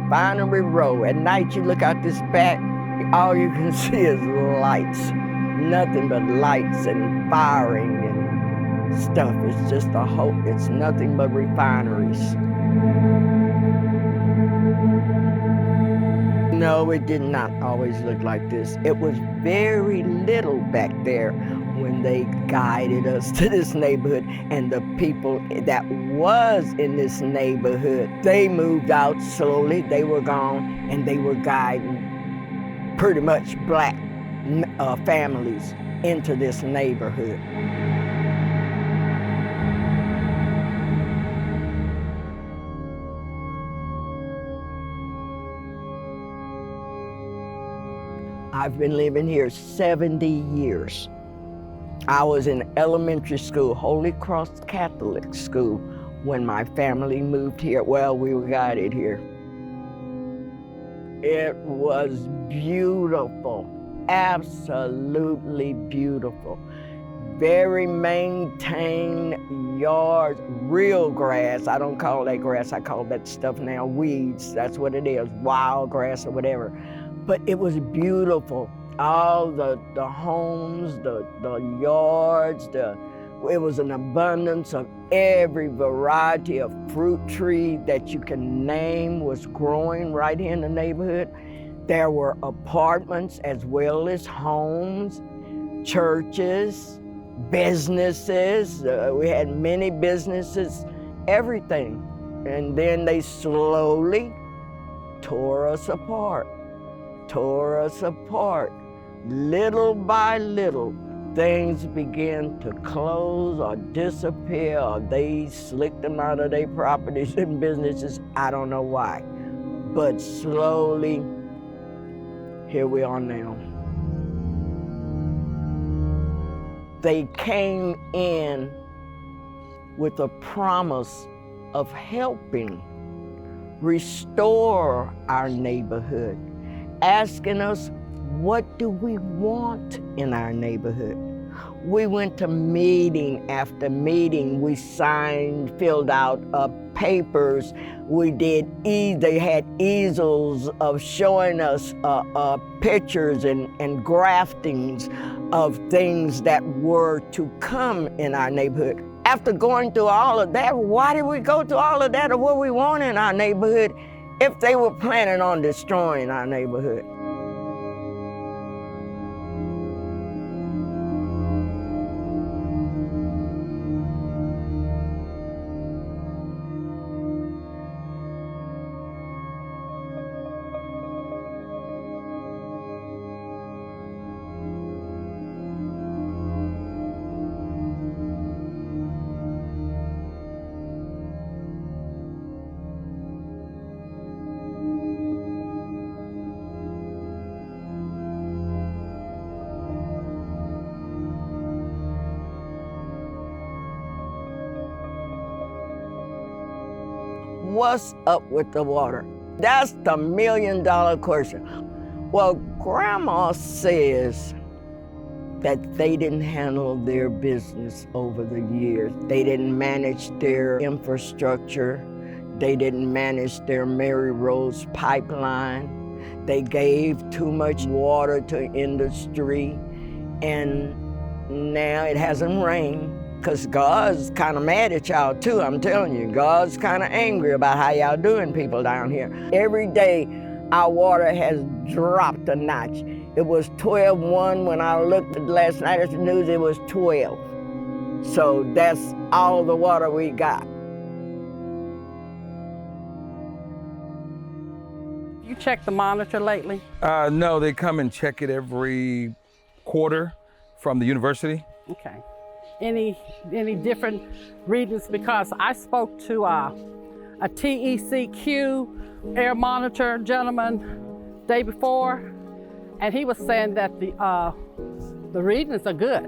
Refinery Row. At night, you look out this back, all you can see is lights. Nothing but lights and firing and stuff. It's just it's nothing but refineries. No, it did not always look like this. It was very little back there when they guided us to this neighborhood, and the people that was in this neighborhood, they moved out slowly, they were gone, and they were guiding pretty much black families into this neighborhood. I've been living here 70 years. I was in elementary school, Holy Cross Catholic School, when my family moved here. Well, we were guided here. It was beautiful, absolutely beautiful. Very maintained yards, real grass. I don't call that grass, I call that stuff now weeds. That's what it is, wild grass or whatever. But it was beautiful. All the homes, the yards, it was an abundance of every variety of fruit tree that you can name was growing right here in the neighborhood. There were apartments as well as homes, churches, businesses. We had many businesses, everything. And then they slowly tore us apart. Little by little, things began to close or disappear, or they slicked them out of their properties and businesses. I don't know why. But slowly, here we are now. They came in with a promise of helping restore our neighborhood, asking us, what do we want in our neighborhood? We went to meeting after meeting. We signed, filled out papers. We did, they had easels of showing us pictures and graftings of things that were to come in our neighborhood. After going through all of that, why did we go through all of that, or what we want in our neighborhood if they were planning on destroying our neighborhood? What's up with the water? That's the $1 million question. Well, Grandma says that they didn't handle their business over the years. They didn't manage their infrastructure. They didn't manage their Mary Rose pipeline. They gave too much water to industry, and now it hasn't rained. Because God's kind of mad at y'all too, I'm telling you. God's kind of angry about how y'all doing people down here. Every day, our water has dropped a notch. It was 12.1 when I looked at last night at the news, it was 12. So that's all the water we got. You checked the monitor lately? No, they come and check it every quarter from the university. Okay. Any different readings? Because I spoke to a TECQ air monitor gentleman day before, and he was saying that the readings are good.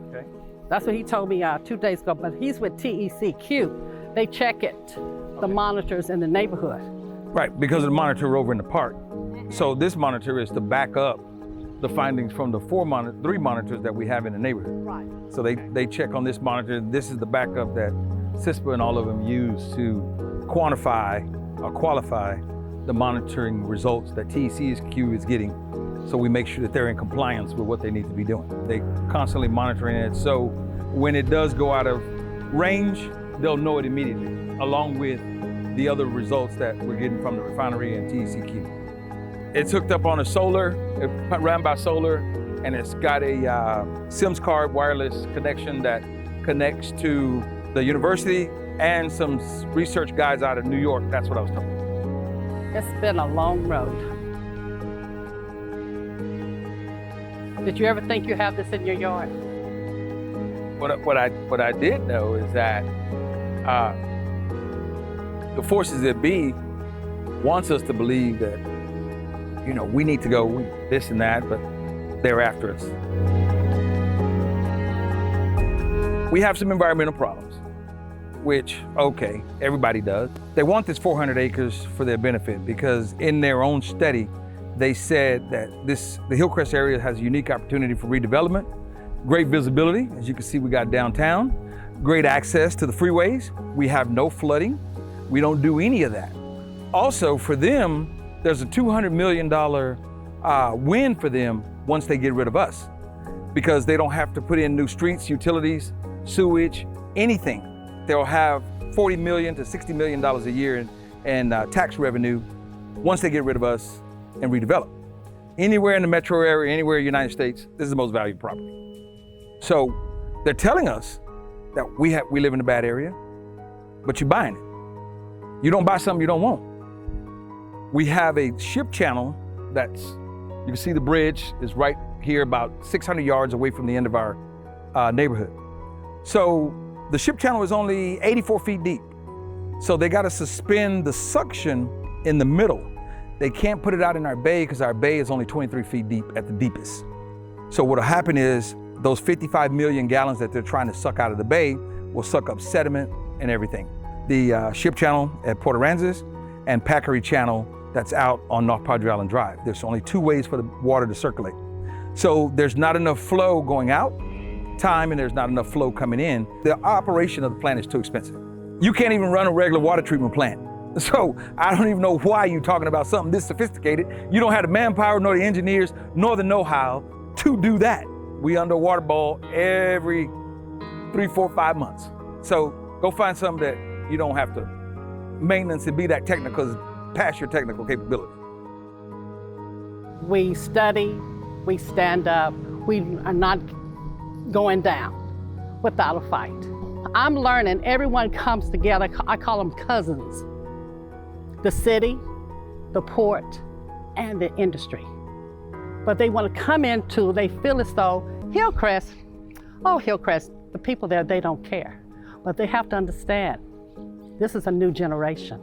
Okay. That's what he told me 2 days ago, but he's with TECQ. They check it, the monitors in the neighborhood. Right, because of the monitor over in the park. So this monitor is to back up the findings from the 3 monitors that we have in the neighborhood. Right. So they check on this monitor. This is the backup that CISPA and all of them use to quantify or qualify the monitoring results that TECQ is getting, so we make sure that they're in compliance with what they need to be doing. They constantly monitoring it, so when it does go out of range, they'll know it immediately, along with the other results that we're getting from the refinery and TECQ. It's hooked up on a solar, it ran by solar, and it's got a SIMS card wireless connection that connects to the university and some research guys out of New York. That's what I was talking about. It's been a long road. Did you ever think you have this in your yard? What I did know is that the forces that be wants us to believe that, you know, we need to go this and that, but they're after us. We have some environmental problems, which, okay, everybody does. They want this 400 acres for their benefit because in their own study, they said that the Hillcrest area has a unique opportunity for redevelopment, great visibility. As you can see, we got downtown, great access to the freeways. We have no flooding. We don't do any of that. Also, for them, there's a $200 million win for them once they get rid of us, because they don't have to put in new streets, utilities, sewage, anything. They'll have $40 million to $60 million a year in tax revenue once they get rid of us and redevelop. Anywhere in the metro area, anywhere in the United States, this is the most valuable property. So they're telling us that we live in a bad area, but you're buying it. You don't buy something you don't want. We have a ship channel that's, you can see the bridge is right here about 600 yards away from the end of our neighborhood. So the ship channel is only 84 feet deep. So they got to suspend the suction in the middle. They can't put it out in our bay because our bay is only 23 feet deep at the deepest. So what'll happen is those 55 million gallons that they're trying to suck out of the bay will suck up sediment and everything. The ship channel at Port Aransas and Packery channel that's out on North Padre Island Drive. There's only two ways for the water to circulate. So there's not enough flow going out time and there's not enough flow coming in. The operation of the plant is too expensive. You can't even run a regular water treatment plant. So I don't even know why you're talking about something this sophisticated. You don't have the manpower, nor the engineers, nor the know-how to do that. We under water boil every 3, 4, 5 months. So go find something that you don't have to maintenance and be that technical, past your technical capability. We study, we stand up, we are not going down without a fight. I'm learning everyone comes together, I call them cousins. The city, the port, and the industry. But they want to come into, they feel as though Hillcrest, the people there, they don't care. But they have to understand, this is a new generation.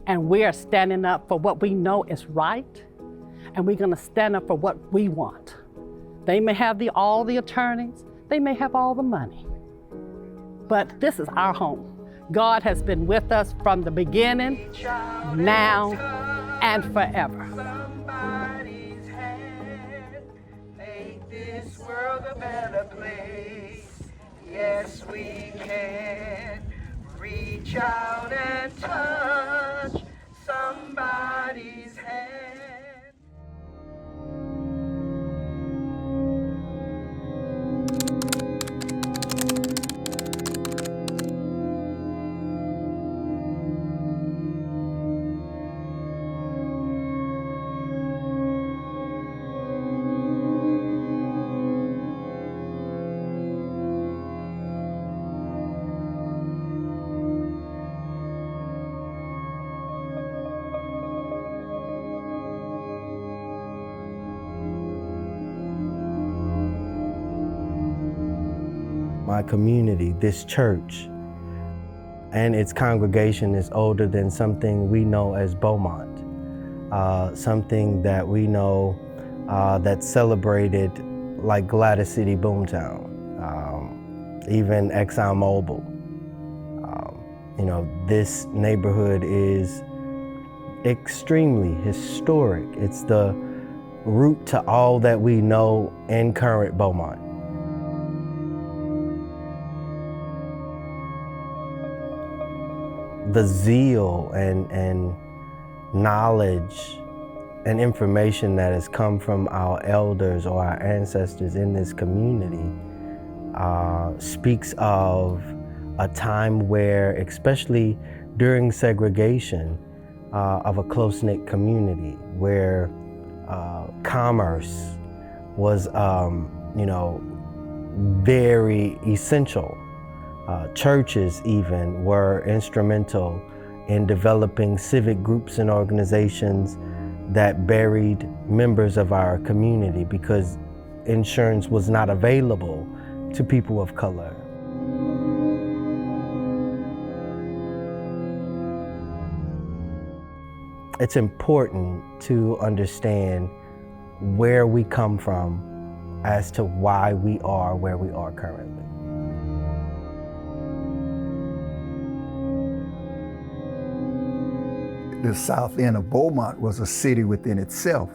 And we are standing up for what we know is right, and we're gonna stand up for what we want. They may have all the attorneys, they may have all the money, but this is our home. God has been with us from the beginning, now, and forever. Somebody's hand make this world a better place. Yes, we can reach out and touch somebody's hand. My community, this church, and its congregation is older than something we know as Beaumont, something that we know that's celebrated like Gladys City, Boomtown, even ExxonMobil. You know, this neighborhood is extremely historic. It's the root to all that we know in current Beaumont. The zeal and knowledge and information that has come from our elders or our ancestors in this community speaks of a time where, especially during segregation, of a close-knit community where commerce was, very essential. Churches even were instrumental in developing civic groups and organizations that buried members of our community because insurance was not available to people of color. It's important to understand where we come from as to why we are where we are currently. The south end of Beaumont was a city within itself.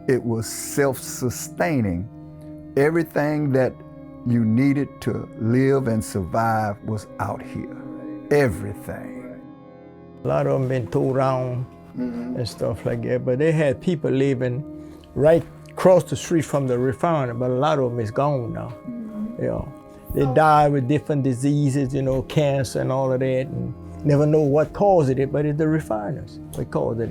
It was self-sustaining. Everything that you needed to live and survive was out here. Everything. A lot of them been tore down and stuff like that, but they had people living right across the street from the refinery, but a lot of them is gone now. They died with different diseases, cancer and all of that, and never know what caused it, but it's the refiners that caused it.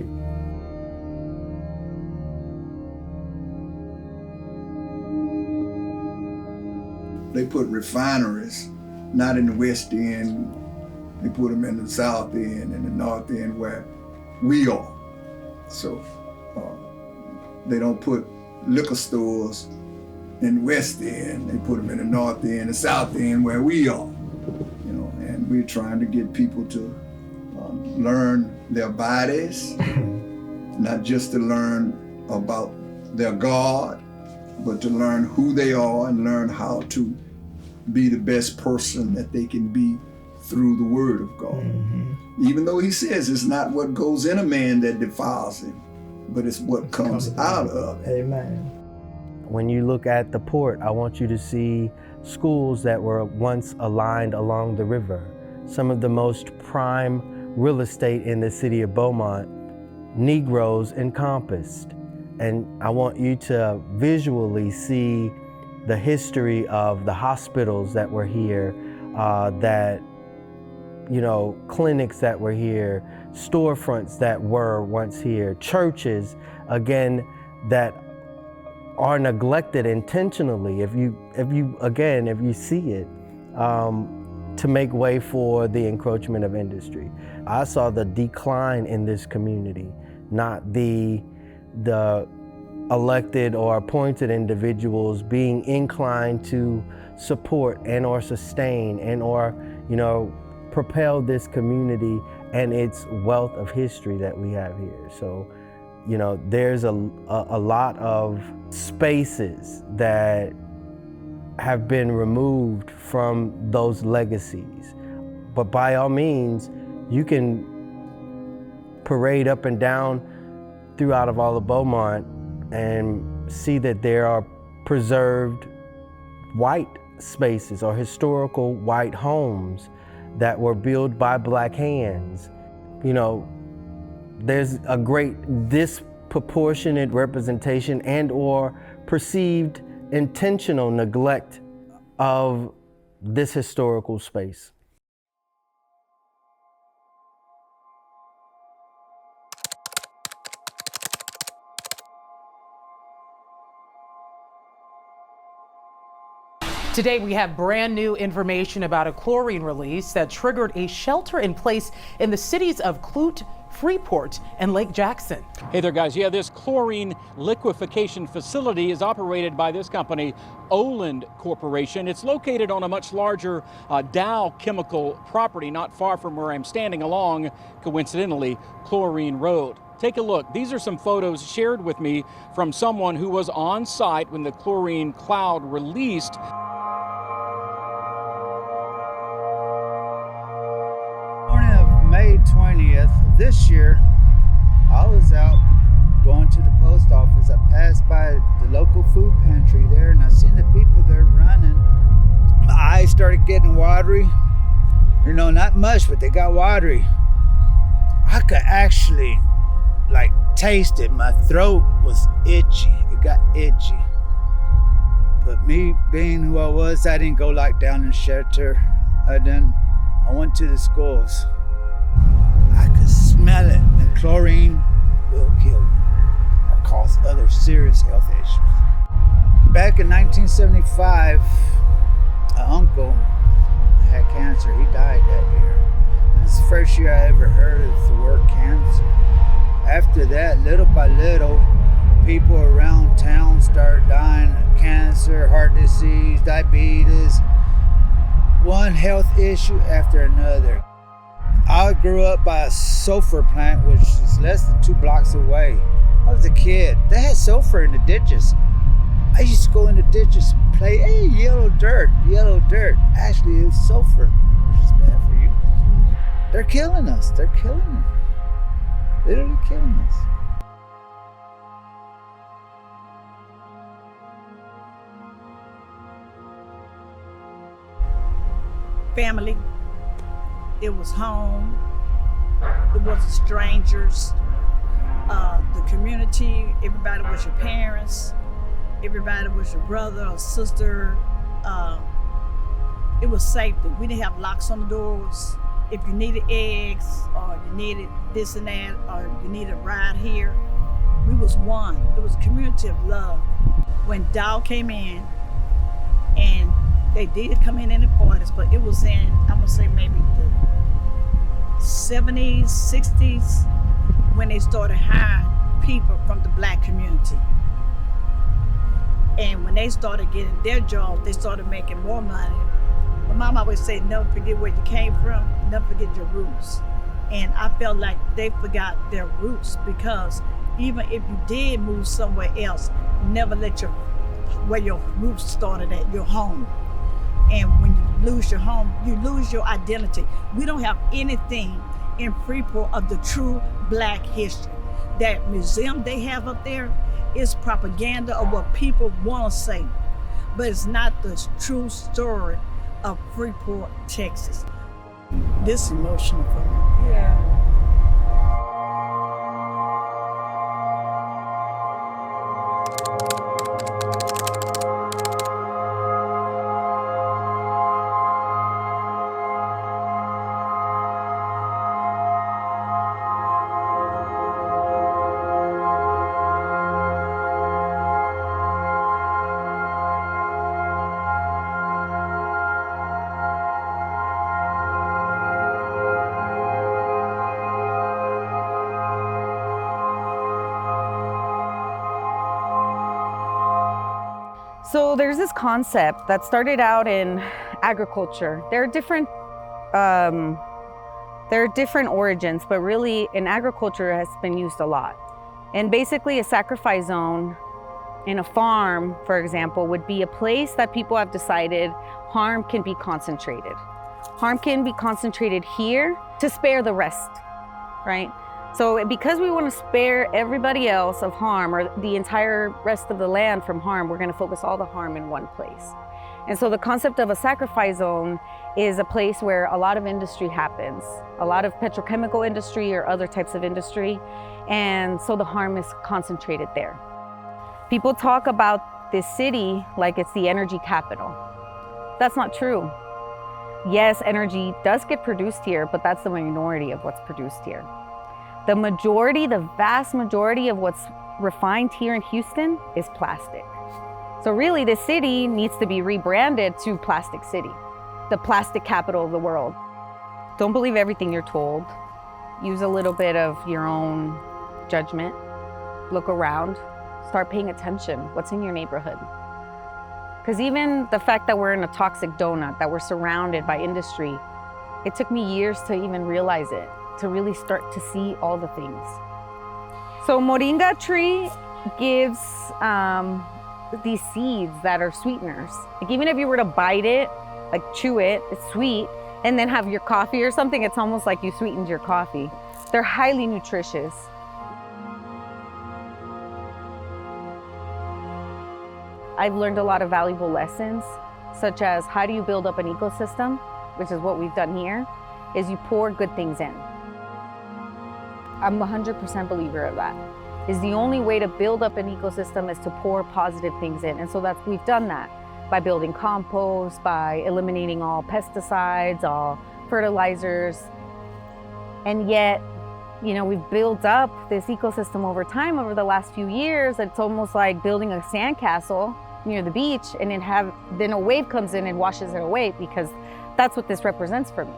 They put refineries not in the West End, they put them in the South End and the North End where we are. So they don't put liquor stores in the West End, they put them in the North End, the South End where we are. And we're trying to get people to learn their bodies, not just to learn about their God, but to learn who they are and learn how to be the best person that they can be through the Word of God. Even though he says it's not what goes in a man that defiles him, but it's what comes out of it. Amen. When you look at the port, I want you to see schools that were once aligned along the river. Some of the most prime real estate in the city of Beaumont, Negroes encompassed. And I want you to visually see the history of the hospitals that were here, clinics that were here, storefronts that were once here, churches, again, that are neglected intentionally, if you see it, to make way for the encroachment of industry. I saw the decline in this community, not the elected or appointed individuals being inclined to support and or sustain and or propel this community and its wealth of history that we have here. So there's a lot of spaces that have been removed from those legacies. But by all means, you can parade up and down throughout of all of Beaumont and see that there are preserved white spaces or historical white homes that were built by Black hands. There's a great disproportionate representation and or perceived intentional neglect of this historical space. Today, we have brand new information about a chlorine release that triggered a shelter in place in the cities of Pollute, Freeport, and Lake Jackson. Hey there, guys. Yeah, this chlorine liquefaction facility is operated by this company, Bullard Corporation. It's located on a much larger Dow Chemical property not far from where I'm standing along, coincidentally, Chlorine Road. Take a look. These are some photos shared with me from someone who was on site when the chlorine cloud released. May 20th this year, I was out going to the post office. I passed by the local food pantry there and I seen the people there running. My eyes started getting watery. Not much, but they got watery. I could actually like taste it. My throat was itchy. It got itchy. But me being who I was, I didn't go like down in shelter. I went to the schools. I could smell it, and chlorine will kill you or cause other serious health issues. Back in 1975, an uncle had cancer. He died that year. And it's the first year I ever heard of the word cancer. After that, little by little, people around town started dying of cancer, heart disease, diabetes, one health issue after another. I grew up by a sulfur plant, which is less than 2 blocks away. I was a kid. They had sulfur in the ditches. I used to go in the ditches and play, hey, yellow dirt, yellow dirt. Actually, it was sulfur, which is bad for you. They're killing us. They're killing us. Literally killing us. Family. It was home. It wasn't strangers. The community, everybody was your parents. Everybody was your brother or sister. It was safety. We didn't have locks on the doors. If you needed eggs or you needed this and that or you needed a ride here, we was one. It was a community of love. When Dow came in, and they did come in the 40s, but it was in, I'm gonna say maybe the 70s, 60s, when they started hiring people from the black community. And when they started getting their jobs, they started making more money. My mom always said, never forget where you came from, never forget your roots. And I felt like they forgot their roots, because even if you did move somewhere else, never let where your roots started at, your home. And when you lose your home, you lose your identity. We don't have anything in Freeport of the true black history. That museum they have up there is propaganda of what people want to say, but it's not the true story of Freeport, Texas. This is emotional for me. Yeah. So there's this concept that started out in agriculture. There are different origins, but really in agriculture has been used a lot. And basically a sacrifice zone in a farm, for example, would be a place that people have decided harm can be concentrated. Harm can be concentrated here to spare the rest, right? So because we want to spare everybody else of harm, or the entire rest of the land from harm, we're going to focus all the harm in one place. And so the concept of a sacrifice zone is a place where a lot of industry happens, a lot of petrochemical industry or other types of industry. And so the harm is concentrated there. People talk about this city like it's the energy capital. That's not true. Yes, energy does get produced here, but that's the minority of what's produced here. The majority, the vast majority of what's refined here in Houston is plastic. So really, the city needs to be rebranded to Plastic City, the plastic capital of the world. Don't believe everything you're told. Use a little bit of your own judgment. Look around. Start paying attention. What's in your neighborhood? Because even the fact that we're in a toxic donut, that we're surrounded by industry, it took me years to even realize it, to really start to see all the things. So moringa tree gives these seeds that are sweeteners. Like even if you were to bite it, like chew it, it's sweet, and then have your coffee or something, it's almost like you sweetened your coffee. They're highly nutritious. I've learned a lot of valuable lessons, such as how do you build up an ecosystem, which is what we've done here, is you pour good things in. I'm 100% believer of that. Is the only way to build up an ecosystem is to pour positive things in. And so we've done that by building compost, by eliminating all pesticides, all fertilizers. And yet, you know, we've built up this ecosystem over time, over the last few years. It's almost like building a sandcastle near the beach, and then a wave comes in and washes it away, because that's what this represents for me.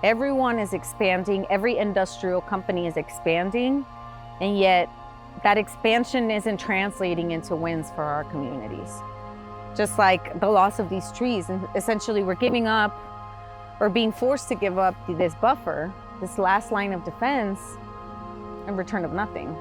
Everyone is expanding, every industrial company is expanding, and yet that expansion isn't translating into wins for our communities. Just like the loss of these trees, and essentially we're giving up, or being forced to give up this buffer, this last line of defense, in return of nothing.